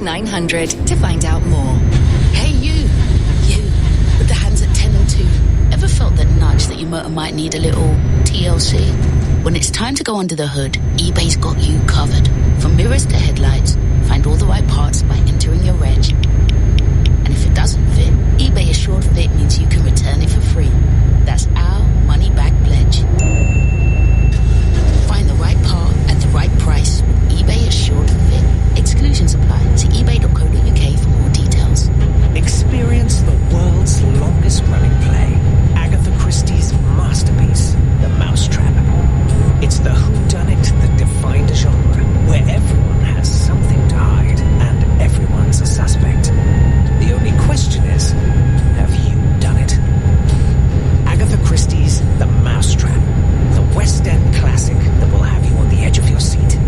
text 900 to find out more. Hey you with the hands at 10 and 2. Ever felt that nudge that your motor might need a little TLC? When it's time to go under the hood, eBay's got you covered. From mirrors to headlights, find all the right parts by entering your reg. And if it doesn't fit, eBay Assured Fit means you can return it for free. That's our money-back pledge. Find the right part at the right price with eBay Assured Fit. Exclusions apply. See ebay.co.uk for more details. Experience the world's longest-running play, Agatha Christie's masterpiece, The Mousetrap. It's the whodunit that defined a genre, where everyone has something to hide and everyone's a suspect. The only question is, have you done it? Agatha Christie's The Mousetrap, the West End classic that will have you on the edge of your seat.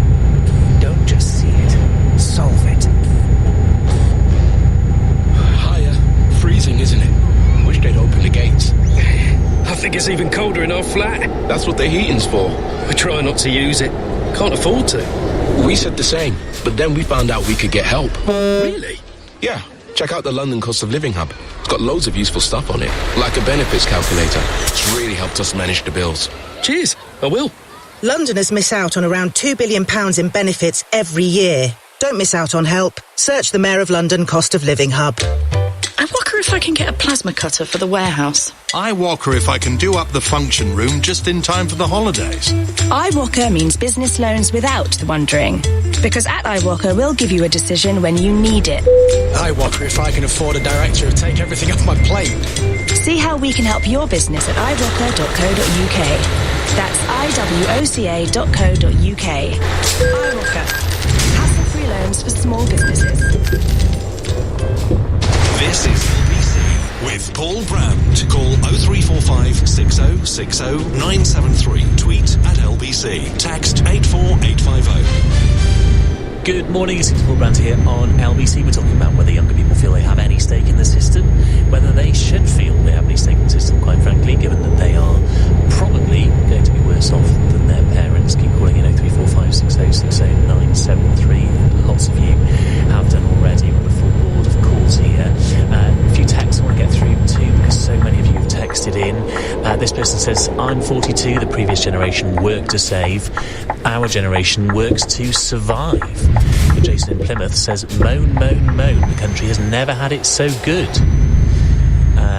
Don't just see it, solve it. Hiya. Freezing, isn't it? Wish they'd open the gates. I think it's even colder in our flat. That's what the heating's for. We try not to use it. Can't afford to. We said the same, but then we found out we could get help. Really? Yeah. Check out the London Cost of Living Hub. It's got loads of useful stuff on it, like a benefits calculator. It's really helped us manage the bills. Cheers. I will. Londoners miss out on around £2 billion in benefits every year. Don't miss out on help. Search the Mayor of London Cost of Living Hub. I wonder if I can get a plasma cutter for the warehouse. I wonder if I can do up the function room just in time for the holidays. iWalker means business loans without the wondering. Because at iWalker, we'll give you a decision when you need it. I wonder if I can afford a director to take everything off my plate. See how we can help your business at iWalker.co.uk. That's iwoca.co.uk. iWalker. Hassle-free loans for small businesses. This is LBC with Paul Brand. Call 0345 6060 973. Tweet at LBC. Text 84850. Good morning, it's Paul Brand here on LBC. We're talking about whether younger people feel they have any stake in the system, whether they should feel they have any stake in the system, quite frankly, given that they are probably going to be worse off than their parents. Keep calling in 0345 6060 973. Lots of you have done already. We've got a full board of calls here. A few texts I want to get through too, because so many of you have texted in. This person says, I'm 42, the previous generation worked to save. Our generation works to survive. Jason in Plymouth says, moan, moan, moan. The country has never had it so good.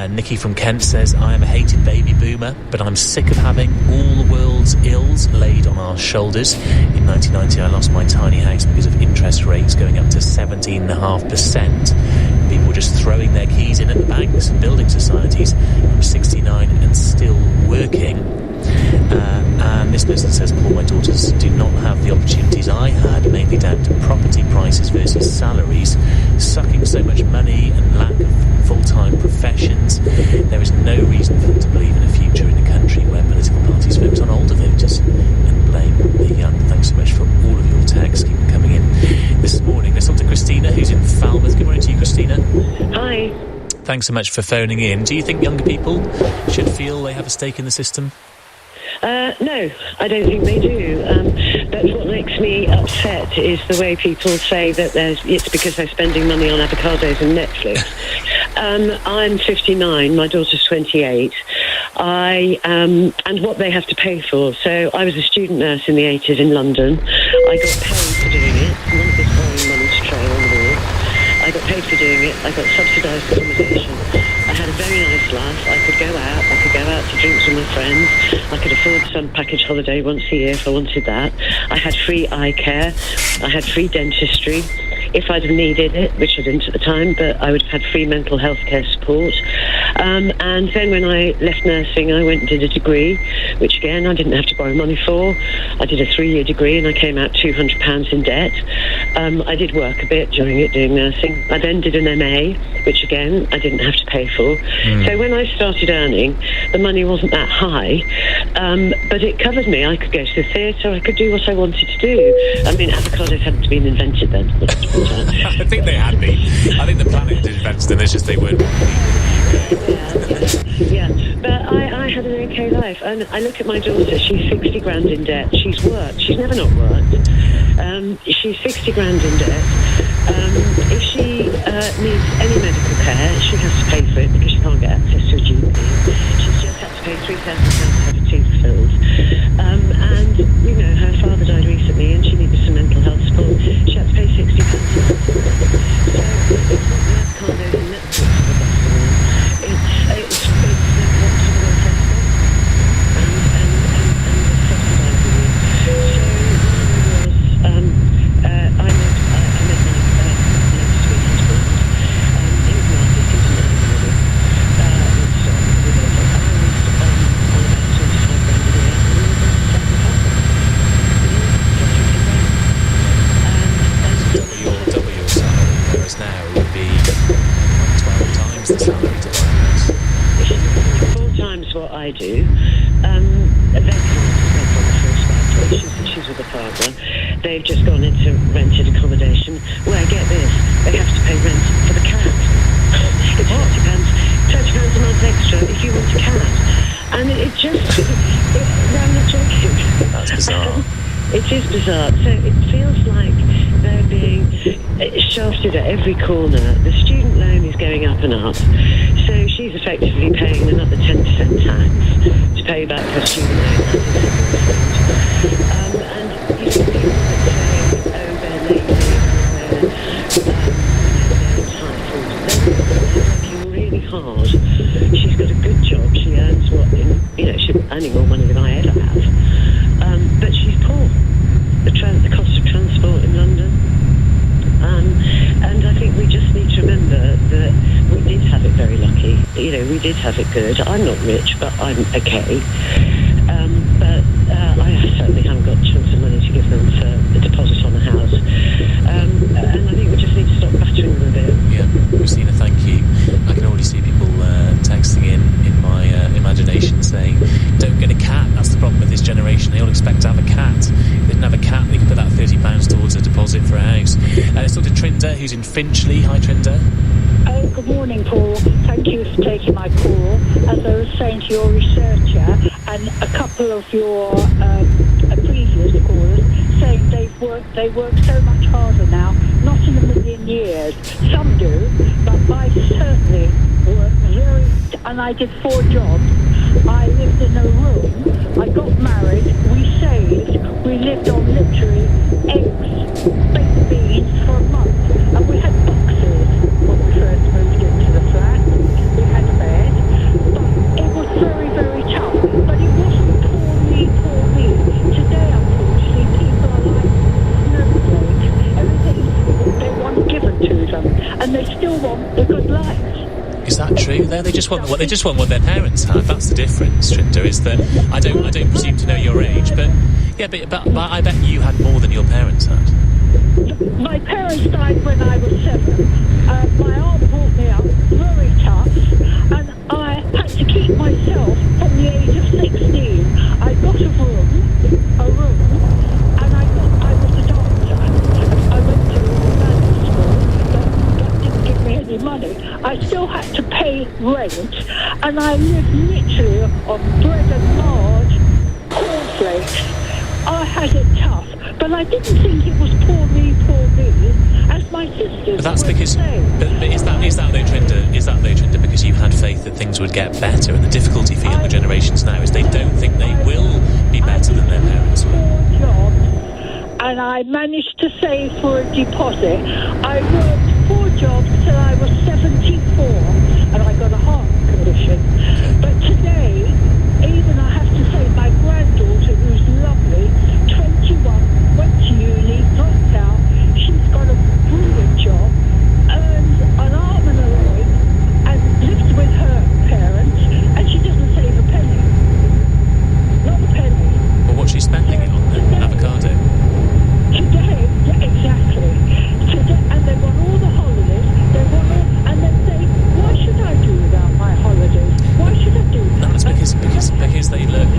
Nikki from Kent says, I am a hated baby boomer, but I'm sick of having all the world's ills laid on our shoulders. In 1990, I lost my tiny house because of interest rates going up to 17.5%. People were just throwing their keys in at the banks and building societies. I'm 69 and still working. And this person says, Paul, my daughters do not have the opportunities I had, mainly down to property prices versus salaries, sucking so much money and lack of full-time professions. There is no reason for them to believe in a future in a country where political parties focus on older voters and blame the young. Thanks so much for all of your texts. Keep them coming in this morning. Let's talk to Christina, who's in Falmouth. Good morning to you, Christina. Hi. Thanks so much for phoning in. Do you think younger people should feel they have a stake in the system? No, I don't think they do. But what makes me upset is the way people say that it's because they're spending money on avocados and Netflix. I'm 59, my daughter's 28. And what they have to pay for. So I was a student nurse in the 80s in London. I got paid for doing it. None of this borrowing money to trail on the wall. I got paid for doing it. I got subsidised accommodation. I had a very nice life. I could go out. I could go out to drinks with my friends. I could afford some package holiday once a year if I wanted that. I had free eye care. I had free dentistry. If I'd have needed it, which I didn't at the time, but I would have had free mental health care support. And then when I left nursing, I went and did a degree, which again, I didn't have to borrow money for. I did a 3-year degree and I came out £200 in debt. I did work a bit during it doing nursing. I then did an MA, which again, I didn't have to pay for. So when I started earning, the money wasn't that high, but it covered me. I could go to the theatre, I could do what I wanted to do. I mean, avocados hadn't been invented then. I think they had been. I think the planet had invented them, it's just they weren't. Yeah, but I had an okay life. And I look at my daughter, she's 60 grand in debt. She's worked. She's never not worked. She's 60 grand in debt. If she needs any medical care, she has to pay for it because she can't get access to a GP. She's just had to pay £3,000 to have her teeth filled. And, you know, her father died recently and she needed some mental health support. She had to pay £60. So it's not the avocados and Netflix for the best of all. It's the cost of the welfare state and the subsidising it. So one of them was, I met my sweet husband. He was an artist, he was an animal. I was on about 25 grand a year, and he was on second couple. Double your salary, whereas now it would be 12 times the salary to buy a house. If she did 4 times what I do, they can't afford to. She's with a partner. They've just gone into rented accommodation where, get this, they have to pay rent for the cat. It's £30 a month extra if you want a cat. And it just, I'm not joking. That's bizarre. It is bizarre. So it feels like they're being shafted at every corner. The student loan is going up and up. So she's effectively paying another 10% tax to pay back her student loan. And you see people that say, oh, they're lazy, they're entitled. They're working really hard. She's got a good job. She earns she's earning more money than I ever have. But she's poor. The cost of transport in London. And I think we just need to remember that we did have it very lucky. You know, we did have it good. I'm not rich, but I'm okay. But I certainly haven't got chunks of money to give them for a deposit on a house. And I think we just need to stop battering them a bit. Yeah, Christina, thank you. I can already see people texting in my imagination saying, don't get a cat. That's the problem with this generation. They all expect to have a cat. If they didn't have a cat, they could put that £30 towards a deposit for a house. Let's talk to Trinder, who's in Finchley. Hi, Trinder. Oh, good morning, Paul. Thank you for taking my call. As I was saying to your researcher and a couple of your previous callers, saying they work so much harder now, not in a million years. Some do, but I certainly work very... And I did 4 jobs. I lived in a room. I got married. We saved. We lived on literally eggs, baked beans for a month. And we had boxes when we first moved into the flat. We had a bed. But it was very, very tough. But it wasn't poor me. Today, unfortunately, people are like snowflakes. Everything they want given to them. And they still want the good life. Is that true? They just want what their parents had. That's the difference, Trinder. Is that I don't presume to know your age, but yeah, but I bet you had more than your parents had. My parents died when I was 7. My aunt brought me up very tough, and I had to keep myself from the age of 16. I got a room, and I was a doctor. I went to medical school, but that didn't give me any money. I still had to pay rent, and I lived literally on bread and lard, cornflakes. I had it tough, but I didn't think it was poor me, as my sisters. But that's because. But is that though, Trinder, because you had faith that things would get better, and the difficulty for younger generations now is they don't think they will be better than their parents were. 4 jobs, and I managed to save for a deposit. I worked 4 jobs till I was 74, and I got a heart condition. But today, even I have to say, my granddaughter, who's lovely, 21, went to uni, dropped out. She's got a brilliant job, earns an arm and a leg, and lives with her parents, and she doesn't save a penny. Not a penny. Well, what's she spending it on then? Avocado? Today, yeah, exactly. Today, and they want all the holidays, and they say, why should I do without my holidays? Why should I do that? That's because they look...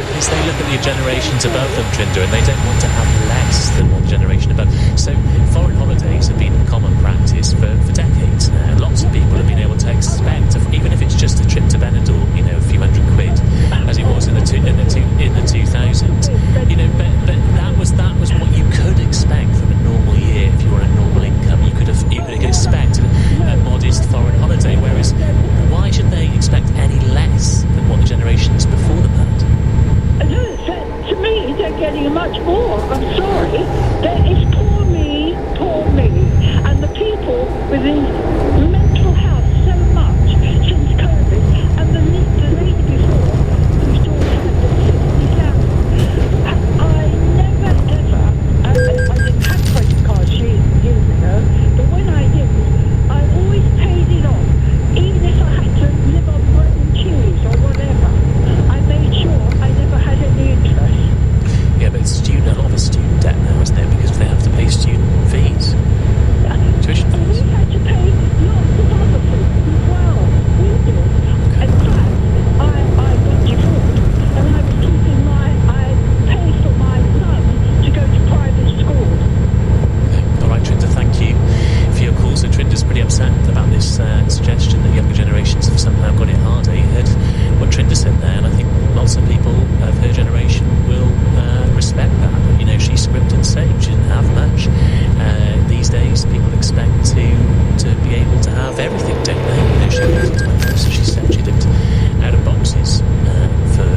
Because they look at the generations above them, Trinder, and they don't want to have less than one generation above. So foreign holidays have been common practice for decades now. Lots of people have been able to expect, even if it's just a trip to Benidorm, a few £100, as it was in the 2000s. But that was what you could expect from a normal year if you were earning much more. I'm sorry. It's poor me, and the people with these mental health so much since COVID, and the lady before whose daughter had been 67. I never ever, I didn't have credit cards years ago, but when I did, I always paid it off, even if I had to live on bread and cheese or whatever. I made sure I never had any interest. Yeah, but it's a lot of a student debt now, isn't it? Because they have to pay student fees. Tuition fees. We had to pay lots of other things as well. We did. In fact, I got divorced, and I paid for my son to go to private school. All right, Trinda, thank you for your call. So Trinda's pretty upset about this suggestion that younger generations have somehow got it harder. You heard what Trinda said there, and I think lots of people of her generation will respect that. You know, she's script and sage. She didn't have much. These days, people expect to be able to have everything, don't they? You know, she lived into a house, as she said, she lived out of boxes for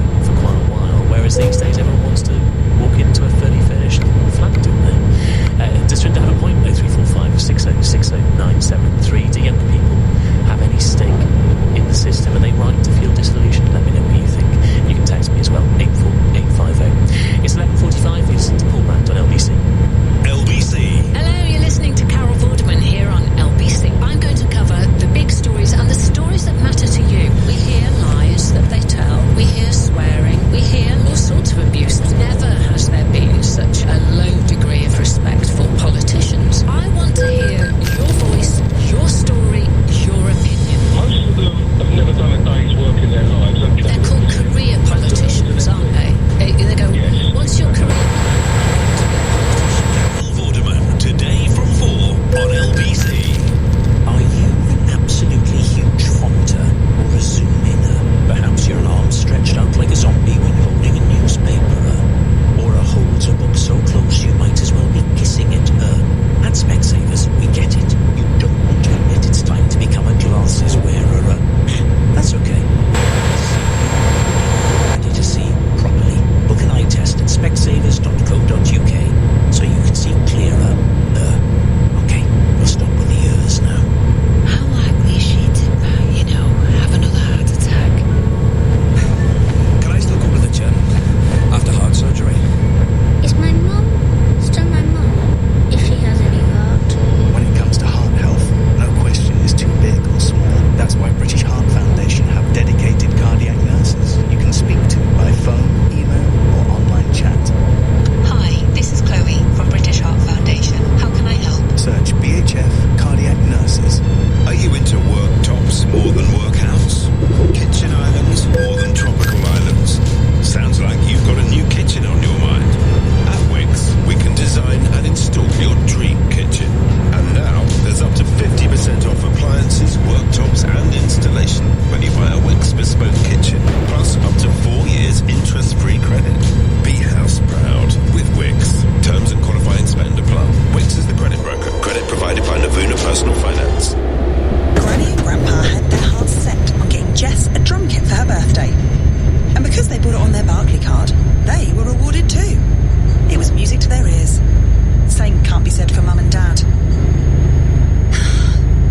quite a while. Whereas these days, everyone wants to walk into a fully furnished flat, don't they? Does Trinda have a point? 0345 6060 973. Do younger people have any stake in the system? Are they right to feel disillusioned? Let me know what you think. You can text me as well, 84850. It's 11:45. You listen to Paul Brand on LBC. LBC. Hello, you're listening to Carol Vorderman here on LBC. I'm going to cover the big stories and the stories that matter to you. We hear lies that they tell. We hear swearing. We hear all sorts of abuse. Never has there been such a low degree of respect for politicians. I want to hear your voice, your story, your opinion. Most of them have never done a day's work in their lives. They're called career politicians, aren't they? They go, yes. What's your career? Today from 4 on LBC. Are you an absolutely huge fronter or a zoom-inner? Perhaps your arms stretched out like a zombie when holding a newspaper. Or a holds a book so close you might as well be kissing it. At Specsavers, we get it. You don't want to admit it's time to become a glasses wearer. That's okay. Ready to see properly? Book an eye test at specsavers.co.uk so you can see clearer. Okay, we'll stop with the ears now. How likely is she to, have another heart attack? Can I still go to the gym after heart surgery? Is my mum still my mum if she has any heart? When it comes to heart health, no question is too big or small. That's why British Heart Foundation have dedicated cardiac nurses you can speak to by phone, email or online chat. Hi, this is Chloe from British Heart Foundation. How can I help? Search BHF Cardiac Nurses. Are you into worktops more than workouts? Kitchen islands more than tropical islands? Sounds like you've got a new kitchen on your mind. At Wix, we can design and install your dream kitchen. And now, there's up to 50% off appliances, worktops and installation when you buy a Wix bespoke kitchen. Plus up to 4 years interest-free credit. Be house proud with Wix. Terms and qualifying spend apply. Wix is the credit broker. Credit provided by Navuna Personal Finance. Granny and Grandpa had their hearts set on getting Jess a drum kit for her birthday. And because they bought it on their Barclay card, they were rewarded too. It was music to their ears. Same can't be said for Mum and Dad.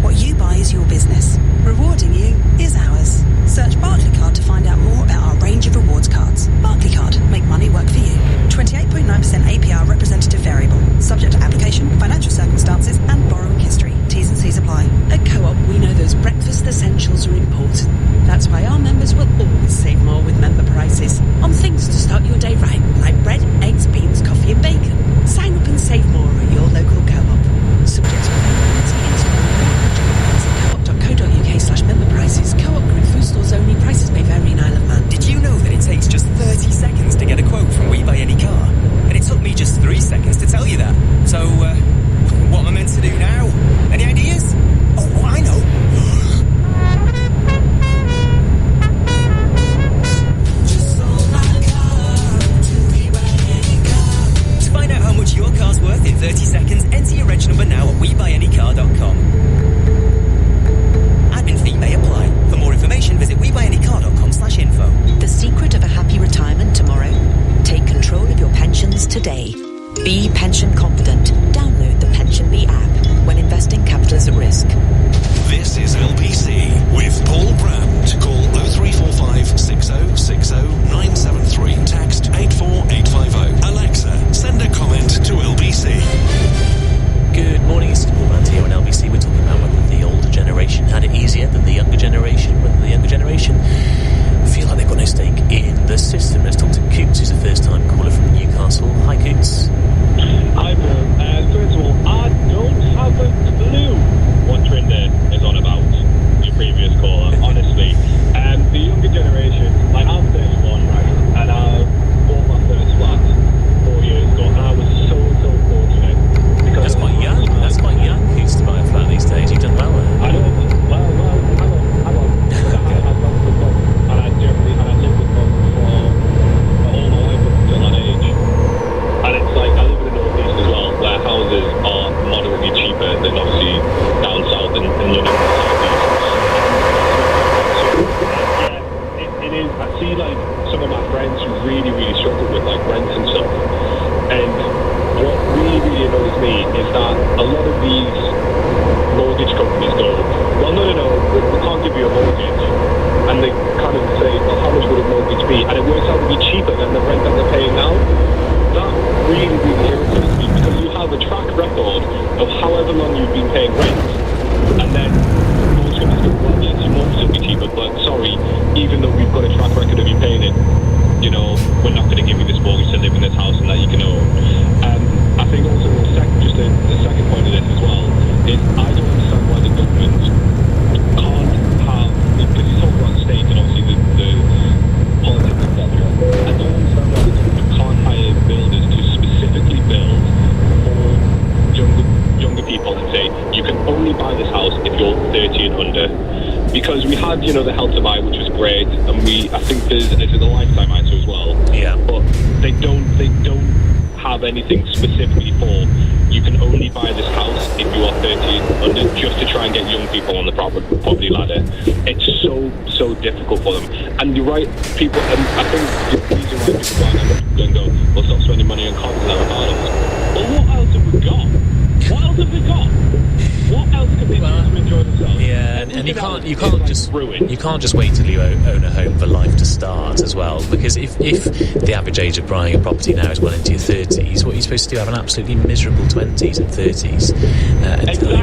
What you buy is your business. Rewarding you is ours. Search Barclay Card to find out more about our range of rewards cards. Barclay Card. Make money work for you. 28.9% APR representative variable. Subject to application, financial circumstances and borrowing history. T's and C's apply. At Co-op, we know those breakfast essentials are important. That's why our members will always save more with member prices. On things to start your day right, like bread, eggs, beans, coffee and bacon. Sign up and save more at your local Co-op. Subject to co.uk/member prices. Co-op group food stores only. Prices may vary in Isle of Man. Did you know that it takes just 30 seconds to get a quote from We Buy Any Car? And it took me just 3 seconds to tell you that. So, what am I meant to do now? Any ideas? Oh, I know. To find out how much your car's worth in 30 seconds, enter your reg number now at WeBuyAnyCar.com. Admin fee may apply. For more information, visit WeBuyAnyCar.com/info. The secret of a happy retirement tomorrow? Take control of your pensions Be pension confident. Download the Pension Bee app. When investing, capital is at risk. This is LBC with Paul Brand. Call 0345 6060 973. Text 84850. Alexa, send a comment to LBC. Good morning, it's Paul Brand here on LBC. We're talking about whether the older generation had it easier than the younger generation, whether the younger generation feel like they've got no stake in the system. Let's talk to Coots, who's a first-time caller from Newcastle. Hi, Coots. Hi, Paul. First of all, I don't have a clue what Trinder is on about, your previous caller, honestly. The younger generation, like I'm 31, right, and I bought my first flat 4 years ago, and I was so fortunate. Because that's quite young. That's quite young, Coots, to buy a flat these days. You've done well there. I know. Well, hang on. And I lived with them for all my life up until that age. And it's like, I live in the northeast as well, where houses are moderately cheaper than obviously down south in London. It is. I see like some of my friends who really struggle with like rent and stuff. And what really annoys me is that a lot of these mortgage companies go, well, no, we can't give you a mortgage. And they kind of say, well, how much would a mortgage be? And it works out to be cheaper than the rent that they're paying now. That really irritates me, because you have a track record of however long you've been paying rent. And then mortgage companies go, well, yes, your mortgage will be cheaper, but sorry, even though we've got a track record of you paying it, you know, we're not going to give you this mortgage to live in this house and that you can own. I think also the second point of this as well is I don't understand why the government can't have, because you talk about the state and obviously the politics, etc. I don't understand why the government can't hire builders to specifically build for younger people and say you can only buy this house if you're 30 and under. Because we had, you know, the Help to Buy, which was great, and I think there's a lifetime ISA as well. Yeah. But they don't have anything specifically for you can only buy this house if you are 30 and under, just to try and get young people on the poverty ladder. It's so difficult for them. And you're right, people, and I think the reason why people don't go, well, stop spending money on cars and avocados. Well, what else have we got? What else have we got? What else can they do to enjoy themselves? Yeah, and you can't just wait till you own a home for life to start as well, because if the average age of buying a property now is well into your 30s, what you're supposed to do, have an absolutely miserable 20s and 30s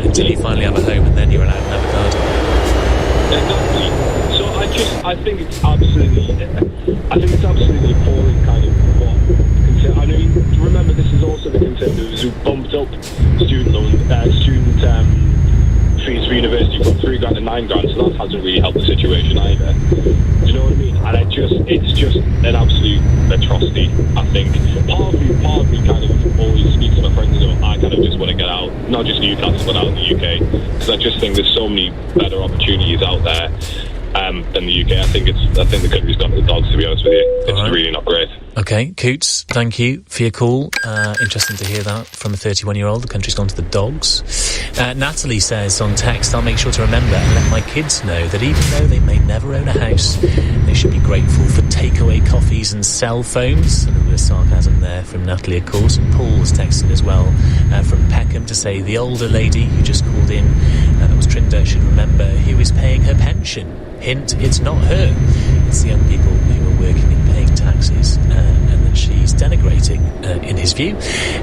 until you finally have a home, and then you're allowed an avocado. Exactly. So I think it's absolutely appalling kind of what. I know. Remember, this is also the Conservatives who bumped up student fees for university from $3,000 to $9,000, so that hasn't really helped the situation either. Do you know what I mean? And it's just an absolute atrocity. I think part of me kind of always speaks to my friends and go, I kind of just want to get out, not just Newcastle but out in the UK, because I just think there's so many better opportunities out there than the UK. I think the country's gone to the dogs, to be honest with you. It's really not great. Okay, Coots, thank you for your call. Interesting to hear that from a 31-year-old. The country's gone to the dogs. Natalie says on text, I'll make sure to remember and let my kids know that even though they may never own a house, they should be grateful for takeaway coffees and cell phones. A little bit of sarcasm there from Natalie, of course. And Paul was texted as well from Peckham to say the older lady who just called in, that was Trinder, should remember who is paying her pension. Hint, it's not her. It's the young people who are working and paying taxes, and that she's denigrating, in his view.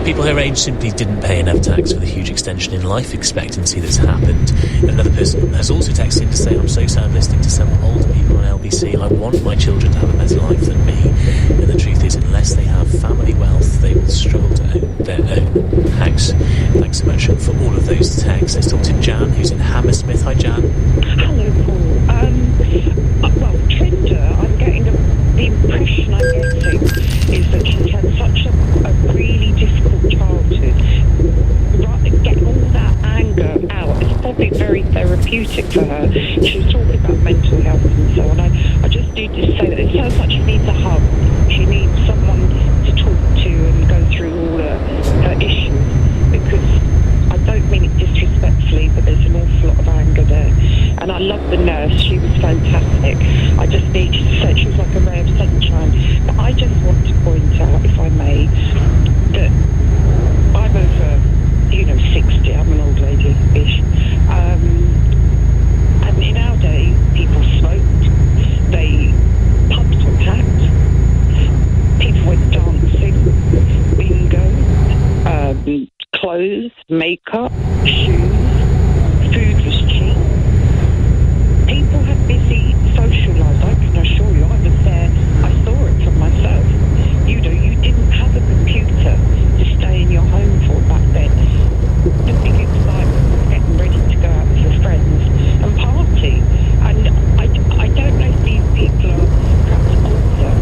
People her age simply didn't pay enough tax for the huge extension in life expectancy that's happened. And another person has also texted to say, I'm so sad listening to some older people on LBC. I want my children to have a better life than me. And the truth is, unless they have family wealth, they will struggle to own their own house. Thanks so much for all of those texts. Let's talk to Jan, who's in Hammersmith. Hi, Jan. Hello, Paul. Well, Trinder, I'm getting the impression I'm getting is that she's had such a really difficult childhood. Getting all that anger out is probably very therapeutic for her. She was talking about mental health and so on. I just need to say that it sounds like she needs a hug. She needs someone to talk to and go through all her issues, because I don't mean it disrespectfully, but there's an awful lot of anger there. And I love the nurse, she was fantastic. I just need to say she was like a ray of sunshine. But I just want to point out, if I may, that clothes, makeup, shoes, food was cheap. People had busy social lives, I can assure you. I was there, I saw it for myself. You know, you didn't have a computer to stay in your home for back then. The big excitement was getting ready to go out with your friends and party. And I don't know if these people are perhaps older,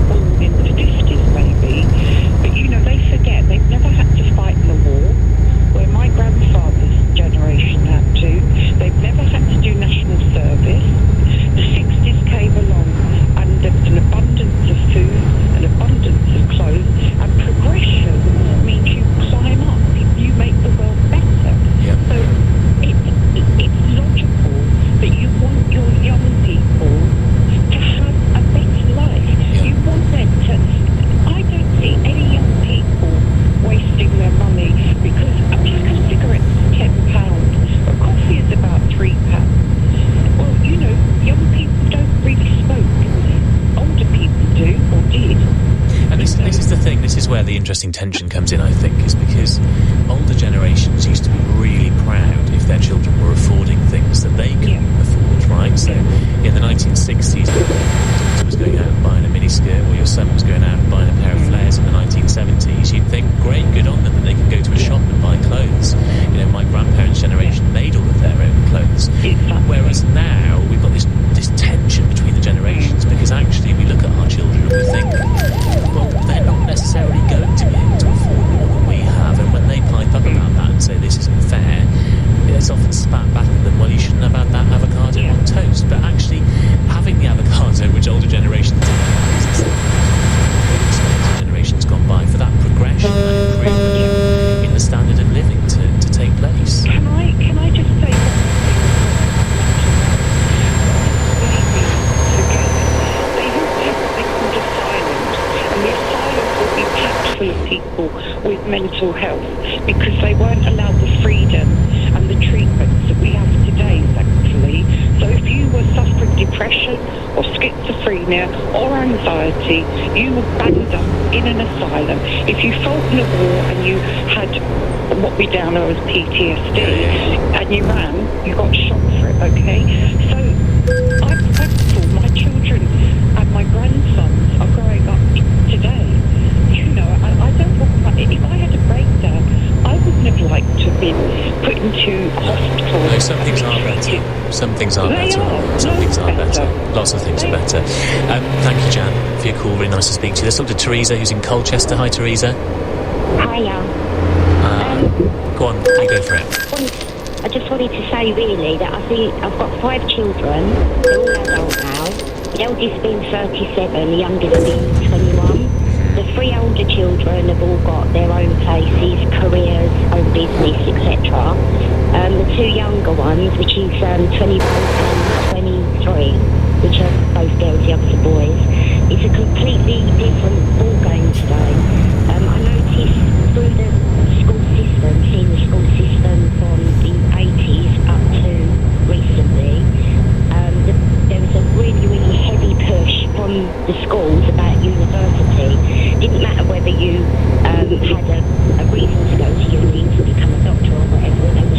born in the 50s maybe, but you know, they forget they've never had to fight in a war, where my grandfather's generation had to. They've never had to do national service. The 60s came along and there was an abundance of food, an abundance of clothes, and progression means you climb up, you make the world better. Yeah. So it's logical that you want your young people to have a better life. Yeah. You want them to... I don't see any young people wasting their money because a pack of cigarettes is £10, a coffee is about £3. Well, you know, young people don't really smoke. Older people do, or did. And this is the thing, this is where the interesting tension comes in, I think, is because older generations used to be really proud if their children were affording things that they couldn't afford, right? So in the 1960s, your daughter was going out and buying a miniskirt, or your son was going out and buying a pair of flares in the 1970s, you'd think, great, good on them, that they can go to a shop and buy clothes. You know, my grandparents' generation made all of their own clothes. Whereas now, we've got this tension between the generations, because actually we look at our children and we think, well, they're not necessarily going to be able to afford more than we have, and when they pipe up about that and say this isn't fair, it's often spat back at them, well, you shouldn't have had that avocado on toast. But actually, having the avocado, which older generations didn't have, generations gone by, for that progression, that improvement in the standard of living to take place. Can I just say one thing? They used to have what they called asylums, and the asylums would be packed full of people with mental health because they weren't allowed the freedom and the treatments that we have today, thankfully. So if you were suffering depression or schizophrenia or anxiety, you were banged up in an asylum. If you fought in a war and you had what we now know as PTSD and you ran, you got shot for it, okay? So I'm thankful my children and my grandsons are growing up today. You know, I don't want... If I had a breakdown, I wouldn't have liked to have been put into hospital. No, some things are better. Some things are better. Some things are better. Lots of things are better. Thank you, Jan, for your call. Really nice to speak to you. Let's talk to Teresa, who's in Colchester. Hi, Teresa. Hiya. Go on, you go for it. I just wanted to say, really, that I think I've got 5 children. They're all adult now. The eldest being 37, the youngest being 21. The 3 older children have all got their own places, careers, own business, etc. The 2 younger ones, which is 21 and 23, which are both girls, the others are boys, it's a completely different ballgame today. I noticed through the school system, seeing the school system from the 80s up to recently, there was a really, really heavy push from the schools about university. Didn't matter whether you had a reason to go to uni, to become a doctor or whatever, they were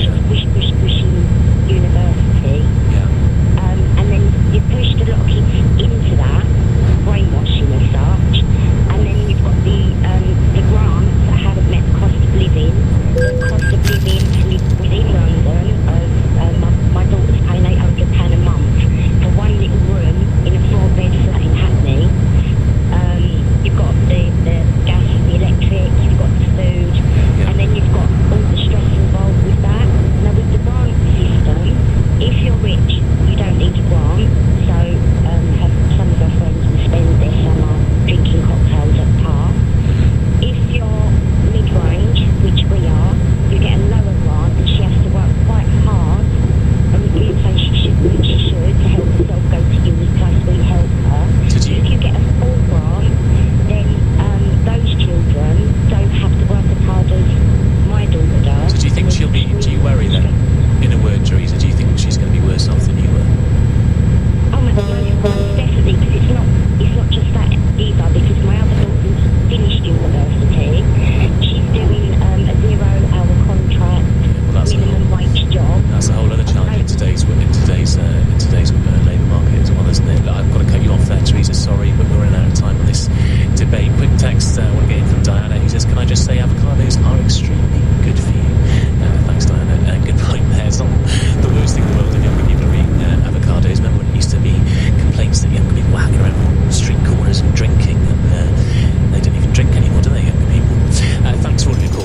pushing university. And then you pushed a lot of kids into that, brainwashing as such, and then you've got the grants that haven't met the cost of living. The cost of living to live within London, my daughter's paying £800 a month for one little room in a 4-bed flat in Hackney. You've got the gas, the electric, you've got the food, and then you've got all the stress involved with that. Now with the grant system, if you're rich, you don't need a grant, so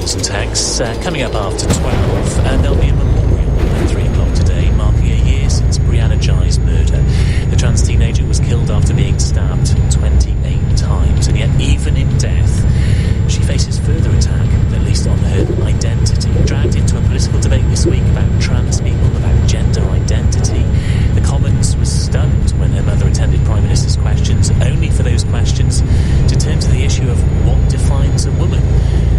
calls and texts. Coming up after 12, there'll be a memorial at 3 o'clock today, marking a year since Brianna Jai's murder. The trans teenager was killed after being stabbed 28 times, and yet even in death, she faces further attack, at least on her identity. Dragged into a political debate this week about trans people, about gender identity. The Commons was stunned when her mother attended Prime Minister's questions, only for those questions to turn to the issue of what defines a woman.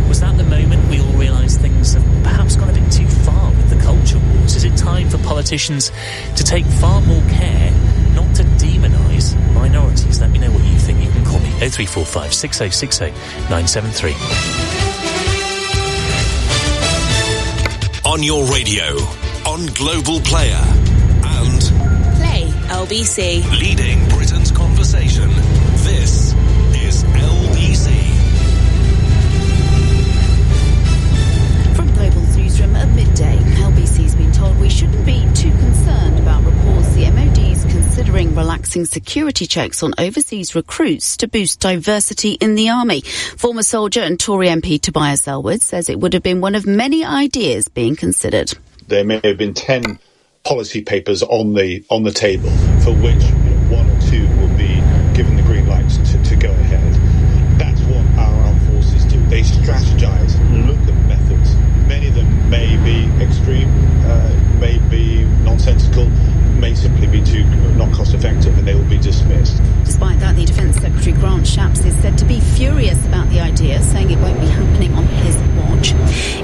Was that the moment we all realised things have perhaps gone a bit too far with the culture wars? Is it time for politicians to take far more care not to demonise minorities? Let me know what you think. You can call me 0345 6060 973. On your radio, on Global Player, and Play LBC. leading Britain's conversation. This is LBC. From Global's newsroom at midday, LBC's been told we shouldn't be too concerned about reports the MOD is considering relaxing security checks on overseas recruits to boost diversity in the army. Former soldier and Tory MP Tobias Ellwood says it would have been one of many ideas being considered. There may have been 10 policy papers on the table for which one or two will be given the green light to go ahead. That's what our armed forces do. They strategize, look at methods. Many of them may be extreme, may be nonsensical, may simply be too not cost effective, and they will be dismissed. Despite that, the Defence Secretary Grant Shapps is said to be furious about the idea, saying it won't be happening on his watch.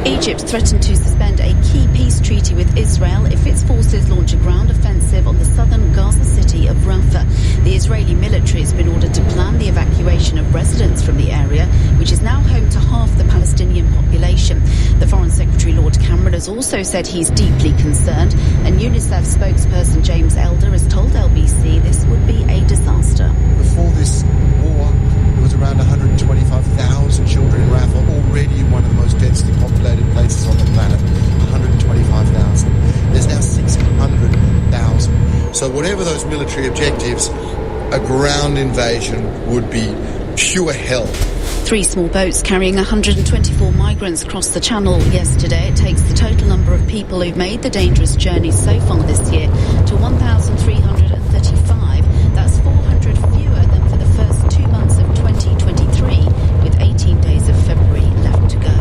Egypt threatened to suspend a key peace treaty with Israel if its forces launch a ground offensive on the southern Gaza city of Rafah. The Israeli military has been ordered to plan the evacuation of residents from the area, which is now home to half the Palestinian population. The Foreign Secretary Lord Cameron has also said he's deeply concerned, and UNICEF spokesperson James Elder has told LBC this would be a disaster. Before this war, there was around 125,000 children in Rafah, already one of the most densely populated places on the planet. 125,000. There's now 600,000. So whatever those military objectives, a ground invasion would be pure hell. 3 small boats carrying 124 migrants crossed the channel yesterday. It takes the total number of people who've made the dangerous journey so far this year to 1,335. That's 400 fewer than for the first 2 months of 2023, with 18 days of February left to go.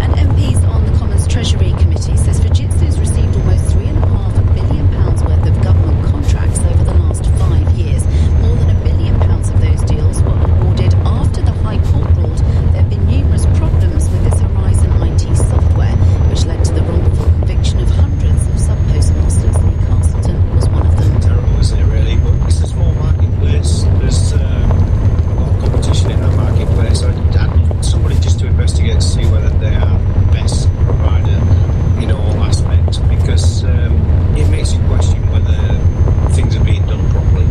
And MPs on the Commons Treasury Committee says Fujitsu's received almost £3.5 billion worth of government contracts over the last 5 years. More than £1 billion of those deals were awarded after the High Court ruled there have been numerous problems with its Horizon IT software, which led to the wrongful conviction of hundreds of sub-postmasters. Lee Castleton was one of them. Terrible, isn't it, really? But it's a small marketplace. There's a lot of competition in that marketplace. I need somebody just to investigate to see whether they are the best provider in all aspects, because it makes you question whether things are being done properly.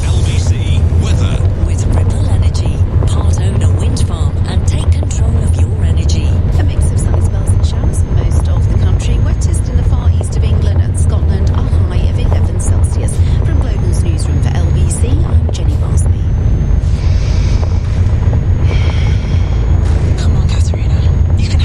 LBC Weather. With Ripple Energy, part own a wind farm and take control of your energy. A mix of sunny spells and showers for most of the country. Wettest in the far east of England and Scotland, a high of 11 Celsius. From Global's newsroom for LBC, I'm Jenny Barsby. Come on, Katharina. You can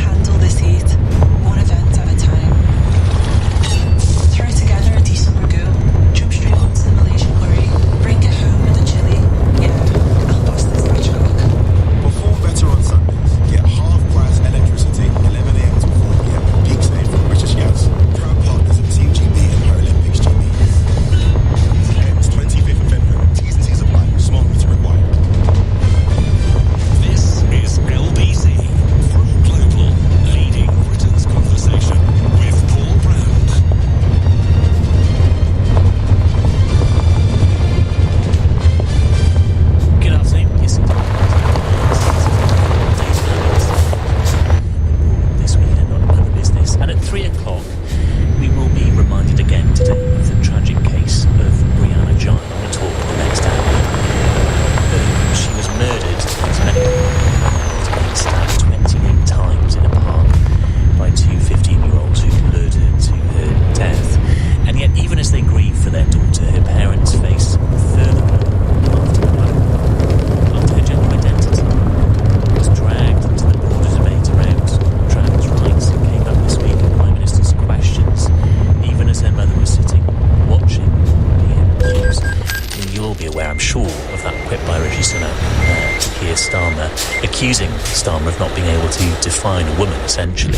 accusing Starmer of not being able to define a woman, essentially.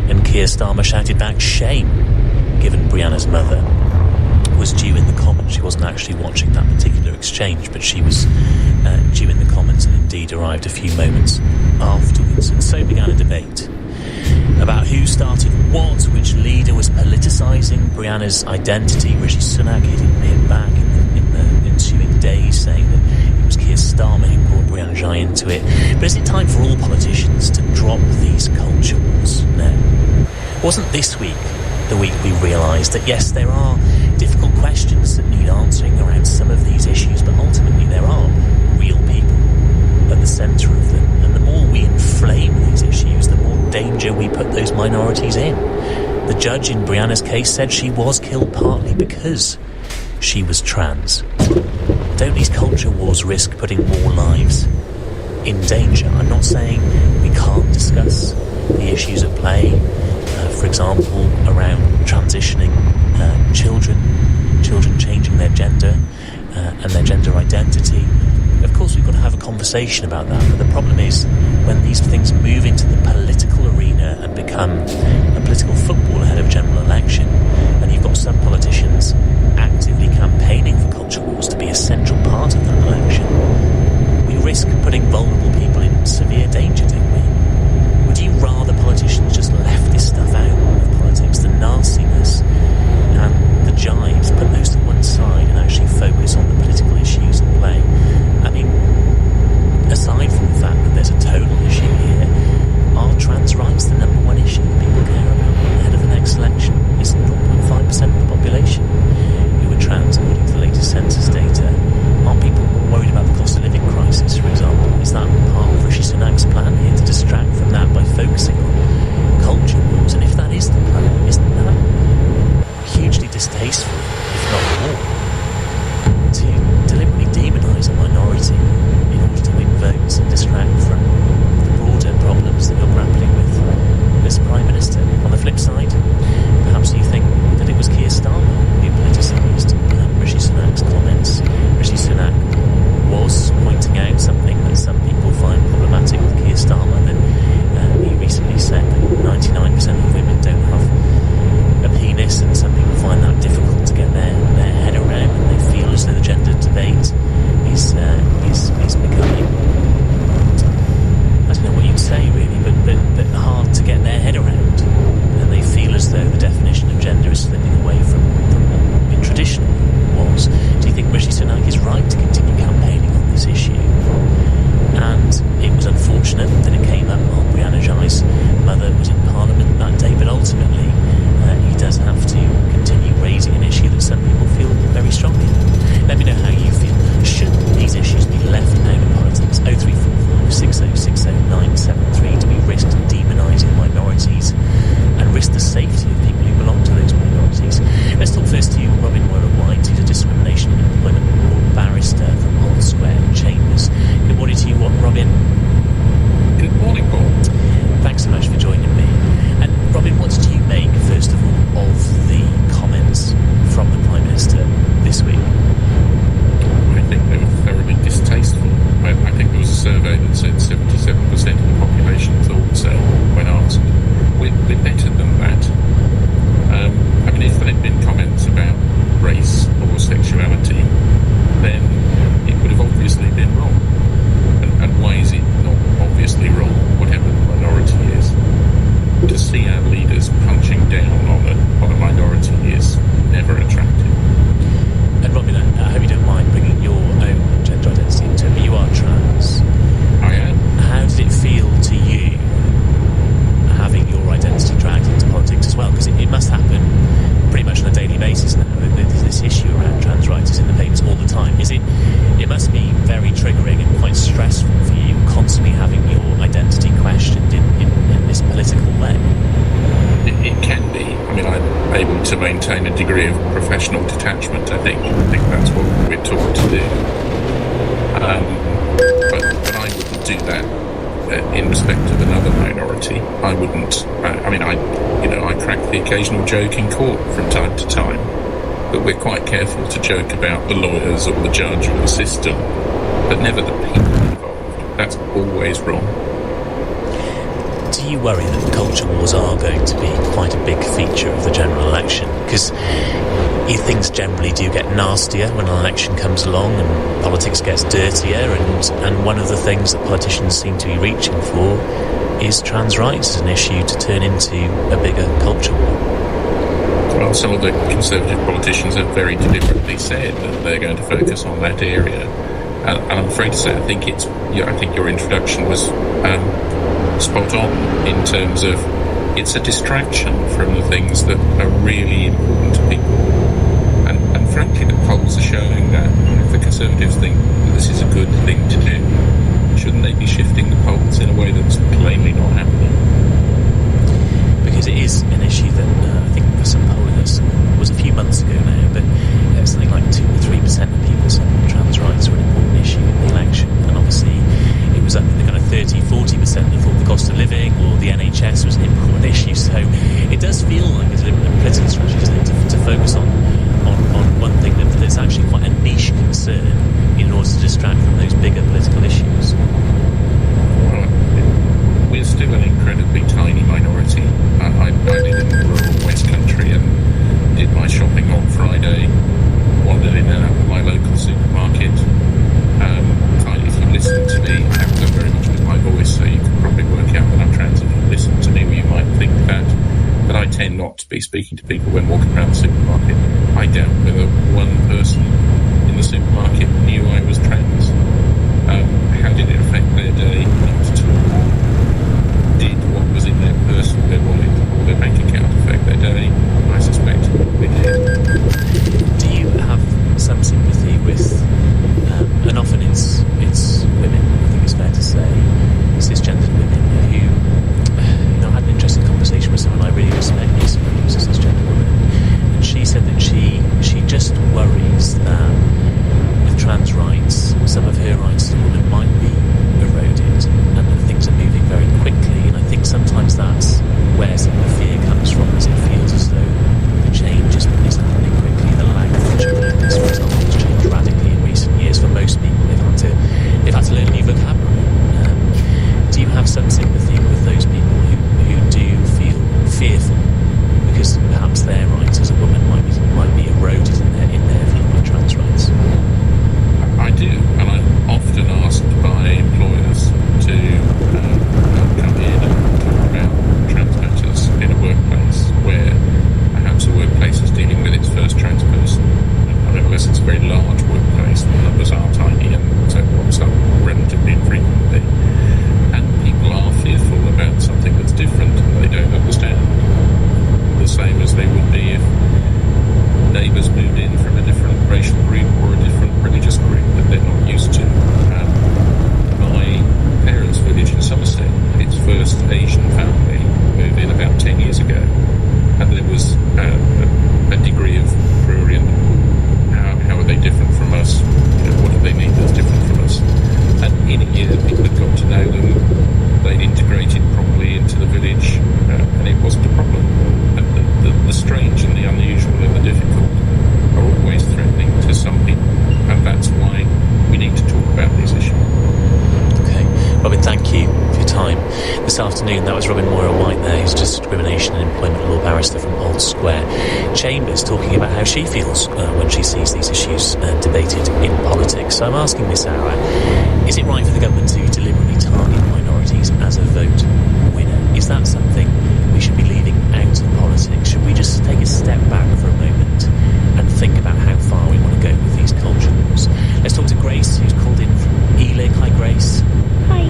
And Keir Starmer shouted back, shame, given Brianna's mother was due in the comments. She wasn't actually watching that particular exchange, but she was due in the comments and indeed arrived a few moments afterwards. And so began a debate about who started what, which leader was politicising Brianna's identity. Rishi Sunak hit back in the ensuing days, saying that it was Keir Starmer who brought Brianna Jai into it. But is it time for all politicians to drop these culture wars? No. Wasn't this week the week we realised that, yes, there are difficult questions that need answering around some of these issues, but ultimately there are real people at the centre of them, and the more we inflame these issues, the more danger we put those minorities in. The judge in Brianna's case said she was killed partly because she was trans. Don't these culture wars risk putting more lives in danger? I'm not saying we can't discuss the issues at play, for example, around transitioning children changing their gender and their gender identity. Of course, we've got to have a conversation about that, but the problem is when these things move into the political arena and become a political football ahead of general election, and you've got some politicians actively campaigning for culture wars to be a central part of that election, we risk putting vulnerable people in severe danger, don't we? Would you rather politicians just left this stuff out of politics, the nastiness and the jibes, put those to one side and actually focus on the political issues at play? I mean, aside from the fact that there's a total issue here, are trans rights the number one issue that people care about ahead of the next election? It's 0.5% of the population who are trans, according to the latest census data. Aren't people more worried about the cost of living crisis, for example? Is that part of Rishi Sunak's plan here, to distract from that by focusing on culture wars? And if that is the plan, isn't that hugely distasteful, if not more, to deliberately demonise a minority in order to win votes and distract from the broader problems that you're grappling with as Prime Minister? On the flip side, perhaps you think that it was Keir Starmer who politicised Rishi Sunak's comments. Rishi Sunak was pointing out something that some people find problematic with Keir Starmer, that he recently said that 99% of women don't have a penis, and some people find that difficult to get their head around, and they feel as though the gender debate is becoming, I don't know what you'd say really, but hard to get their head around, and they feel as though the definition of gender is slipping away from what it traditionally was. Do you think Rishi Sunak is right to continue campaigning on this issue? And it was unfortunate that it came up while Brianna Jai's mother was in Parliament that day, but ultimately he does have to continue raising an issue that some people feel very strongly about. Let me know how you feel. Should these issues be left out of politics? 0345 6060 973. Do we risk demonising minorities and risk the safety of people who belong to those minorities? Let's talk first to Robin White, who's a discrimination and employment law barrister from Old Square Chambers. Good morning to you, Robin. Good morning, Paul. Thanks so much for joining me. And Robin, what did you make, first of all, of the comments from the Prime Minister this week? I think they were thoroughly distasteful. I think there was a survey that said 77% of the population thought so when asked. We're better than that. I mean, if there had been comments about race or sexuality, then it would have obviously been wrong. And why is it not obviously wrong, whatever the minority is? To see our leaders punching down on a minority is never attractive. And Robin, I hope you don't mind bringing your own gender identity into it, but you are trans. I am. How did it feel to you having your identity dragged into politics as well? Because it must happen pretty much on a daily basis now. There's this issue around trans rights is in the papers all the time. It must be very triggering and quite stressful for you constantly having your identity questioned in this political way. It can be. I mean, I'm able to maintain a degree of professional detachment, I think. I think that's what we're taught to do. But I wouldn't do that in respect of another minority. I wouldn't. I crack the occasional joke in court from time to time, but we're quite careful to joke about the lawyers or the judge or the system, but never the people involved. That's always wrong. Do you worry that the culture wars are going to be quite a big feature of the general election? Because things generally do get nastier when an election comes along and politics gets dirtier, and one of the things that politicians seem to be reaching for is trans rights as an issue to turn into a bigger culture war. Well, some of the Conservative politicians have very deliberately said that they're going to focus on that area. And I'm afraid to say, I think your introduction was spot on in terms of it's a distraction from the things that are really important to people. And frankly, the polls are showing that if the Conservatives think that this is a good thing to do, shouldn't they be shifting the polls in a way that's plainly not happening? Because it is an issue that I think for some pollers was a few months ago now, but something like 2 or 3% of people said that trans rights were an important issue in the election, and obviously it was up in the kind of 30-40% that thought the cost of living or the NHS was an important issue. So it does feel like a deliberate political strategy to focus on one thing that's actually quite a niche concern in order to distract from those bigger political issues. Well, we're still an incredibly tiny minority. I live in rural West Country and did my shopping on Friday, wandered in and out of my local supermarket. If you listen to me, I haven't done very much with my voice, so you can probably work out that I'm trans if you listen to me, or you might think that. But I tend not to be speaking to people when walking around the supermarket. I doubt whether one person in the supermarket knew I was trans. How did it affect their day? Not at all. Did what was in their purse or their wallet or their bank account affect their day? I suspect it did. Do you have some sympathy with, and often it's women, I think it's fair to say, cisgender women who, I had an interesting conversation with someone I really respect recently, who's a cisgender woman, and she said that she just worries that with trans rights, some of her rights as a woman might be eroded, and that things are moving very quickly, and I think sometimes that's where some of the fear comes from, as it feels as though the change is happening quickly. The language around this, for example, has changed radically in recent years for most people. They've had to learn a new vocabulary. Do you have some sympathy with those people who do feel fearful because perhaps their rights as a woman might be eroded in their view of trans rights? I do, and I'm often asked by employers to come in and talk about trans matters in a workplace where perhaps a workplace is dealing with its first trans person. Unless it's a very large workplace, the numbers are tiny and so it pops up relatively infrequently. And people are fearful about something that's different and they don't understand. The same as they would be if neighbours moved in from a different racial group or a different religious group that they're not used to. My parents' village in Somerset, its first Asian family moved in about 10 years ago, and there was a degree of prurient. How are they different from us? What do they need that's different from us? And in a year, people had got to know them. They'd integrated properly into the village, and it wasn't a problem. And the strange and the unusual and the difficult are always threatening to some people, and that's why we need to talk about these issues. Okay, Robin, thank you for your time this afternoon. That was Robin Moira-White there, who's discrimination and employment law barrister from Old Square Chambers, talking about how she feels when she sees these issues debated in politics. So I'm asking Miss Hour, is it right for the government to deliberately target minorities as a vote winner? Is that something we should be leaving out of politics? Should we just take a step back for a moment and think about how far we want to go with these culture wars? Let's talk to Grace, who's called in from Ealing. Hi, Grace. Hi.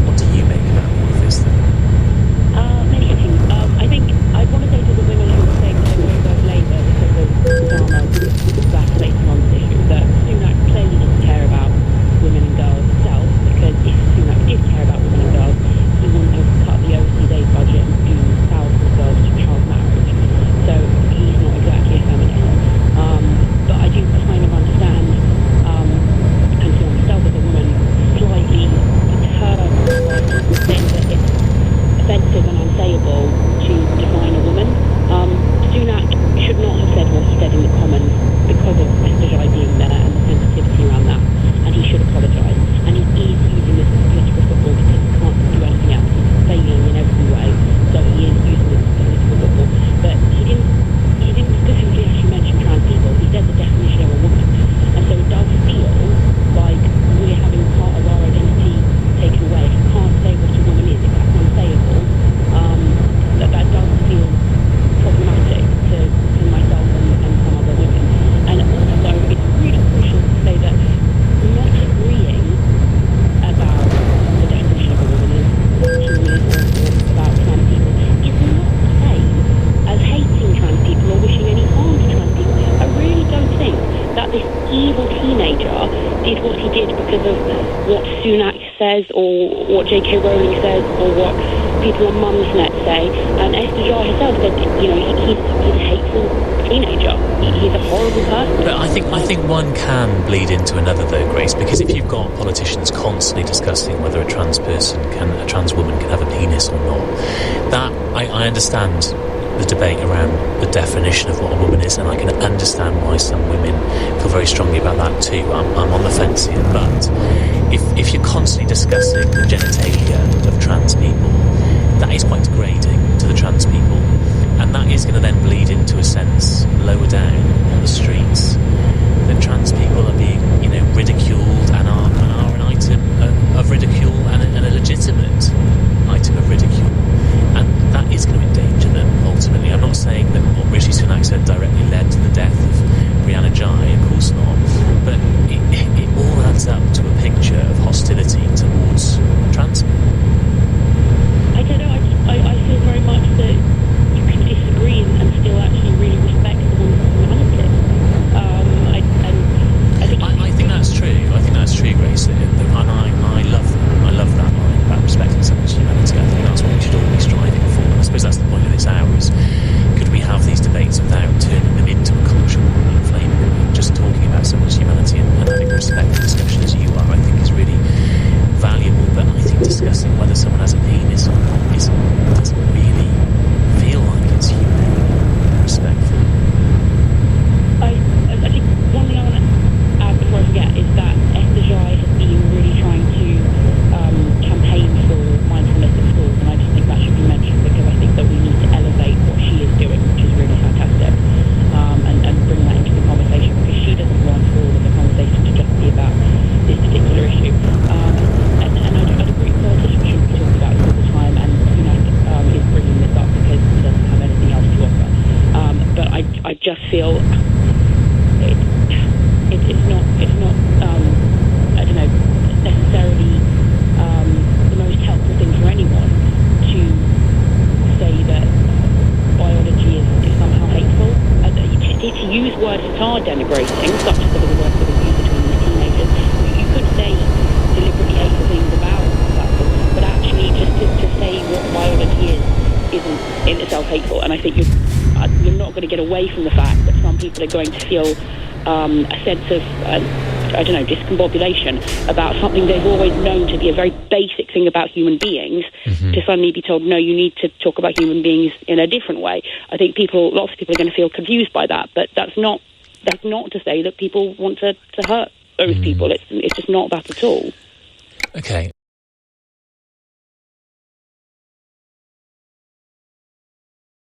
What do you make about all of this then? Many things. I think I'd want to say to the women who are saying they won't vote Labour because of Starmer's vacillating on this issue that Sunak clearly doesn't care about women and girls himself, because if Sunak did care about women and girls, says, or what J.K. Rowling says, or what people on Mumsnet say. And Esther Jar herself said, he's a hateful teenager. He's a horrible person. But I think one can bleed into another, though, Grace, because if you've got politicians constantly discussing whether a trans woman can have a penis or not, that I understand the debate around the definition of what a woman is, and I can understand why some women feel very strongly about that too. I'm on the fence here, but if you're constantly discussing the genitalia of trans people, that is quite degrading to the trans people, and that is going to then bleed into a sense lower down on the streets that trans people are being, ridiculed and are an item of ridicule and a legitimate item of ridicule, and that is going to endanger them ultimately. I'm not saying that what Rishi Sunak said directly led to the death of Brianna Jai, of course not, but it all adds up to a picture of hostility towards trans people. I don't know, I feel very much that you can disagree and still actually really respect someone's humanity. I think that's true. I think that's true, Grace. And I love that line about respecting someone's humanity. I think that's what we should all be striving for. And I suppose that's the point of this hour is, could we have these debates without turning them into a cultural inflaming them? Just talking about someone's humanity and having a respectful discussion as you are, I think is really valuable. But I think discussing whether someone has a penis or not doesn't really feel like it's human and respectful. I think one thing I want to add before I forget is that Esther Jai has been really trying to campaign for mindfulness at schools, and I just think that should be mentioned because I think that we need to elevate what she is doing, which is really fantastic, and bring that into the conversation, because she doesn't want all of the conversation to just be about this particular issue. And I'd agree, politicians shouldn't be talking about it all the time, and Sunak is bringing this up because he doesn't have anything else to offer. But I just feel it's not I don't know, necessarily the most helpful thing for anyone to say that biology is somehow hateful. To use words that are denigrating, such as some of the words that are used between these teenagers, you could say deliberately hateful things about that, but actually just to say what biology isn't in itself hateful. And I think you're not going to get away from the fact that some people are going to feel a sense of, discombobulation about something they've always known to be a very basic thing about human beings, to suddenly be told, no, you need to talk about human beings in a different way. I think lots of people are going to feel confused by that, but that's not to say that people want to hurt those people. It's just not that at all. Okay.